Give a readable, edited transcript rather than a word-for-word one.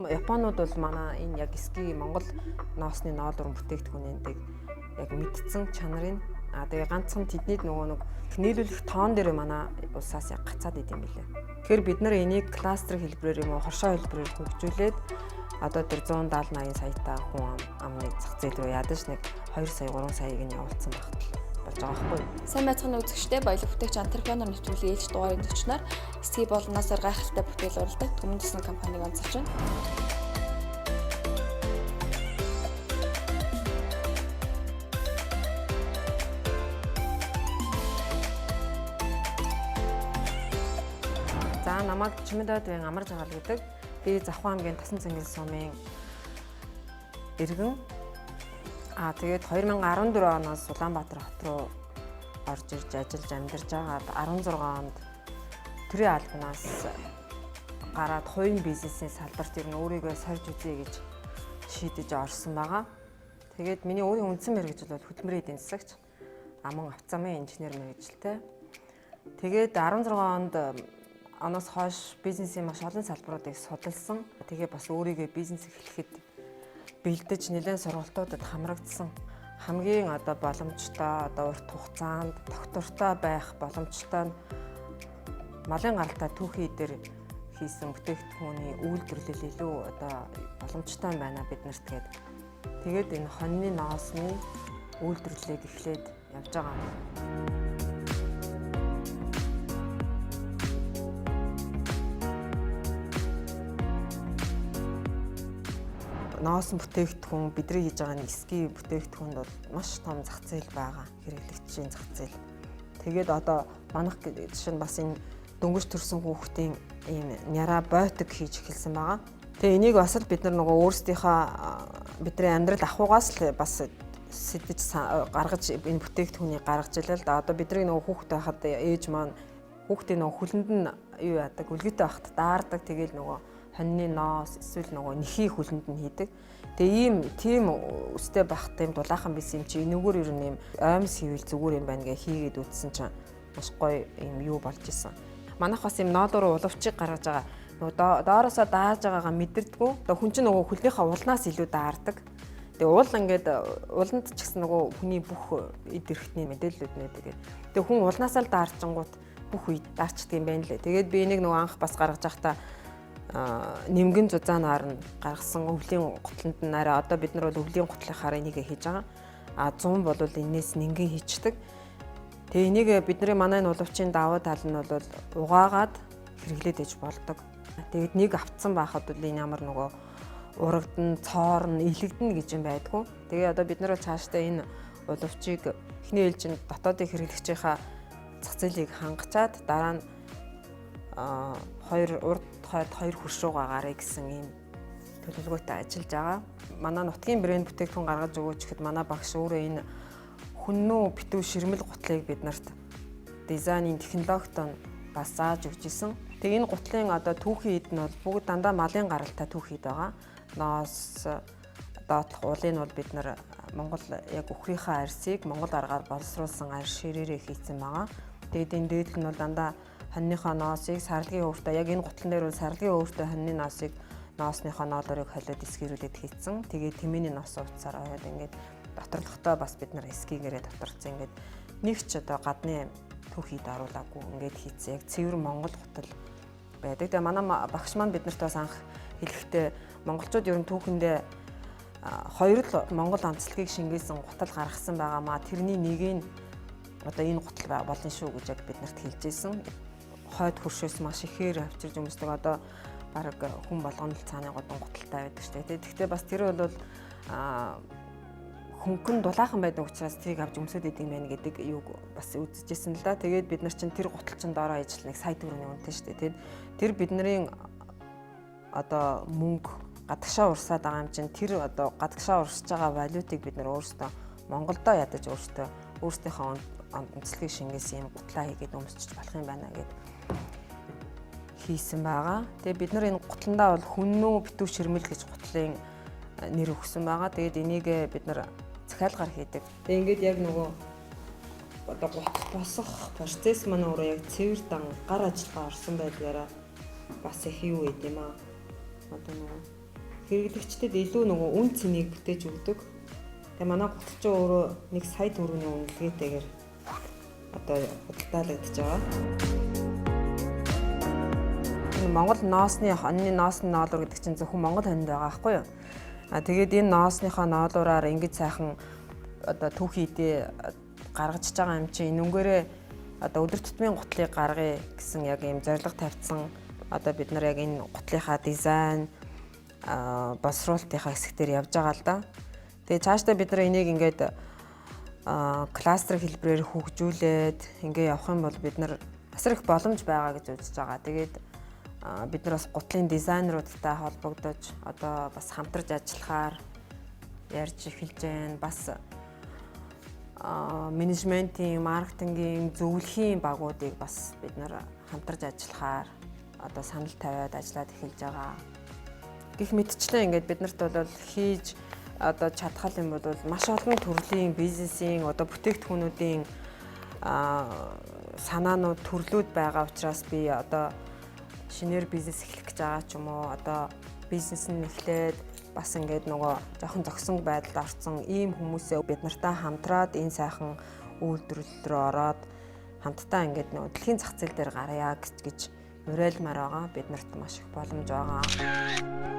Японууд бол манай энэ яг ски Монгол ноосны ноолуурн бүтээгдэхүүнүүдийг яг мэдсэн чанарын тэгээ ганцхан тэдний нөгөө нэг нийлүүлэх тоон дээр манай улсаас яг гацаад идэм билээ. Тэгэхээр бид нар энийг кластер хэлбэрээр юм уу хоршоо хэлбэрээр хөгжүүлээд одоо тэр 170-80 саятай хүн амны зах зээл рүү ядаж нэг 2 сая 3 саяыг нь явуулсан багт болж байгаа байхгүй. Сайн байцгааны үзэгчтэй баялаг бүтээгч антрепренер нэвтрүүлгийн ээлж дугаарыг төчнөр ски болоноосоор гайхалтай бүтээл уралдаг Түмэн компаниг онцолж байна. За намайг Чимэдодын амар жагаал гэдэг. Би Завхан аймгийн Тасан цэнгэл сумын иргэн. Тэгээд 2014 оноос Улаанбаатар хот руу орж ирж ажиллаж амьдарч байгаад 16 онд төрийн албанаас гараад хувийн бизнесийн салбарт ер нь өөрийгөө сорж үзье гэж шийдэж орсон байгаа. Тэгээд миний өөрийн үндсэн мэргэжил бол хөдөлмөрийн эдийн засагч, аман автозамын инженер мэргэжилтэй. Тэгээд 16 оноос хойш бизнесийн маш олон салбаруудыг судалсан. Тэгээ бас өөрийгөө бизнес эхлэхэд бэлдэж нэлээд сургалтуудад хамрагдсан. Хамгийн одоо боломжтой одоо урт хугацаанд тогтвортой байх боломжтой малын гаралтай түүхий дээр хийсэн бүтээгдэхүүний үйлдвэрлэл илүү одоо боломжтой байна биднэрт гээд. Тэгээд энэ хоньны ноосны үйлдвэрлэлийг эхлээд явж байгаа. Ноос бүтээгдэхүүн бидний хийж байгаа ски бүтээгдэхүүнд бол маш том зах зээл байгаа. Хэрэглэгчийн зах зээл. Тэгээд одоо манайх жишээ нь бас энэ дөнгөж төрсэн хүүхдийн ийм няра бойтог хийж эхэлсэн байгаа. Тэгээ энийг бас л бид нар нөгөө өөрсдийнхөө бидний амьдрал ахуйгаас л бас сэтэж гаргаж энэ бүтээгдэхүүнийг гаргаж илээ л да. Одоо бидний нөгөө хүүхд байхад ээж маань хүүхдийн нөгөө хүлэнд нь юу яадаг, үлгийтэй байхад даардаг. Тэгээл нөгөө хоньны ноос эсвэл нөгөө нэхий хүлэнд нь хийдэг. Тэгээ тийм өстэй байх тийм дулаахан байсан юм чи энэгээр ер нь юм оймс хийвэл зүгээр юм байна гэ хийгээд үтсэн чинь маш гоё юм юу болж исэн. Манайх бас юм ноолууруу уловчийг гаргаж байгаа. Нөгөө доороосоо дааж байгаагаа мэдэрдэггүй. Тэгээ хүн чинь нөгөө хүлнийхээ улнаас илүү даардаг. Тэгээ уул ингээд уланд ч гэсэн нөгөө хүний бүх эд эрхтний мэдээллүүд нэдэг. Тэгээ хүн улнаасаа л даарчингууд бүх үед даарчдаг юм байна лээ. Тэгээд би энийг нөгөө анх бас гаргаж байхдаа нэмгэн зузаанаар нь гаргасан өвлийн гутланд нь арай одоо бид нар бол өвлийн гутлынхаар энийг хийж байгаа. 100 бол энээс нингэн хийчдэг. Тэгээ энийг бидний манай энэ уловчийн давуу тал нь бол угаагаад хэрэглээд иж болдог. Тэгээд нэг автсан байхад бол энэ ямар нөгөө урагдан, цоорн, илэгдэн гэж юм байдгүй. Тэгээ одоо бид нар бол цаашдаа энэ уловчийг эхний ээлжинд дотоодын хэрэглэгчийнхаа зах зээлийг хангачаад дараа нь урд хойд 2 хөршүүгээ гаргая гэсэн ийм төлөвлөгөөтэй ажиллаж байгаа. Манай нутгийн брэнд бүтээгдэхүүн гаргаж өгөөч гэхэд манай багш өөрөө энэ хүннүү битүү ширмэл гутлыг биднэрт дизайнын технологитой бас зааж өгч исэн. Тэгээ энэ гутлын одоо түүхий эд нь бол бүгд дандаа малын гаралтай түүхий байгаа. Ноос доотлох уулыг бол бид нар Монгол яг өхрийнхээ арьсыг Монгол аргаар боловсруулсан арьс ширээрээ хийцэн байгаа. Тэгээд энэ дээдл нь бол дандаа хоньныхоо ноосыг сарлагын өвөртөө яг энэ гутлан дээр бол сарлагын өвөртөө хоньны ноосыг ноосныхоо ноолорыг холиод эсгэрүүлээд хийцэн. Тэгээ тэмээний ноос утсаар аваад ингээд доторлогтой бас бид нар эскигээрээ доторцсон ингээд нэг ч одоо гадны түүхийд оруулаагүй ингээд хийцэн. Яг цэвэр Монгол гутал байдаг. Тэгээ манай багш маань биднэрт бас анх хэлэхдээ монголчууд ер нь түүхэндээ хоёр л Монгол онцлогийг шингээсэн гутал гаргасан байгаамаа тэрний нэг нь одоо энэ гутал болно шүү гэж яг биднэрт хэлж ирсэн. Хойд хөршөөс маш ихээр авчирж өмсдөг одоо баг хүн болгоно л цааны годон гуталтай байдаг шүү дээ. Тэгэхдээ бас тэр бол хөнгөн дулаахан байдаг учраас тэрийг авч өмсөд идэм байх гэдэг юуг бас үзчихсэн л да. Тэгээд бид нар чинь тэр гутал чинь доороо ижил нэг сая төгрөгийн үнэтэй шүү дээ. Тэр бидний одоо мөнгө гадагшаа урсаад байгаа юм чинь тэр одоо гадагшаа урсж байгаа валютыг бид нар өөрсдөө Монголдо ядаж өөрсдийнхөө онцлогийг шингээсэн юм гутлаа хийгээд өмсчих болох юм байна гэд хийсэн байгаа. Тэгээ бид нар энэ гутландаа бол хүннүү битүү ширмэл гэж гутлын нэр өгсөн байгаа. Тэгээд энийг бид нар захиалгаар хийдэг. Тэгээ ингээд яг нөгөө одоо гутал босох процесс маань өөрөө яг цэвэр дан гар ажиллагаа орсон байдгаараа бас их юу байд юм аа. Одоо нөгөө хэрэглэгчдэд илүү нөгөө үн цэнийг бүтээж өгдөг. Тэгээ манай гуталчин өөрөө 1 сая төгрөгийн үнэлгээтэйгээр одоо худалдаалагдаж байгаа. Монгол ноосны хоньны ноосны ноолуур гэдэг чинь зөвхөн Монгол хонинд байгаа байхгүй юу? Тэгээд энэ ноосныхоо ноолуураар ингэж сайхан одоо түүхий идэ гаргаж байгаа юм чинь энүүгээрээ одоо өдөр тутмын гутлыг гаргая гэсэн яг ийм зорилго тавьсан. Одоо бид нар яг энэ гутлынхаа дизайн боловсруулалтынхаа хэсгээр явж байгаа л да. Тэгээ цаашдаа бид нар энийг ингээд кластер хэлбэрээр хөгжүүлээд ингээ явах юм бол бид нар асар их боломж байгаа гэж үзэж байгаа. Тэгээд бид нар бас гутлын дизайнеруудтай холбогдож одоо бас хамтарч ажиллахаар ярьж эхэлж байна. Бас менежментийн, маркетингийн, зөвлөхийн багуудыг бас бид нар хамтарч ажиллахаар одоо санал тавиад ажиллаад эхэлж байгаа. Гэх мэтчлэн ингээд биднэрт бол хийж одоо чадхал юм бол маш олон төрлийн бизнесийн одоо бүтээгдэхүүнүүдийн санаанууд төрлүүд байгаа учраас би одоо шинээр бизнес эхлэх гэж байгаа ч юм уу одоо бизнес нь эхлээд бас ингээд нөгөө жоохон зогсон байдалд орсон ийм хүмүүсээ бид нартай хамтраад энэ сайхан үйлдвэрлэл рүү ороод хамтдаа ингээд нөгөө дэлхийн зах зээл дээр гарья гэж уриалмаар байгаа. Бид нарт маш их боломж байгаа.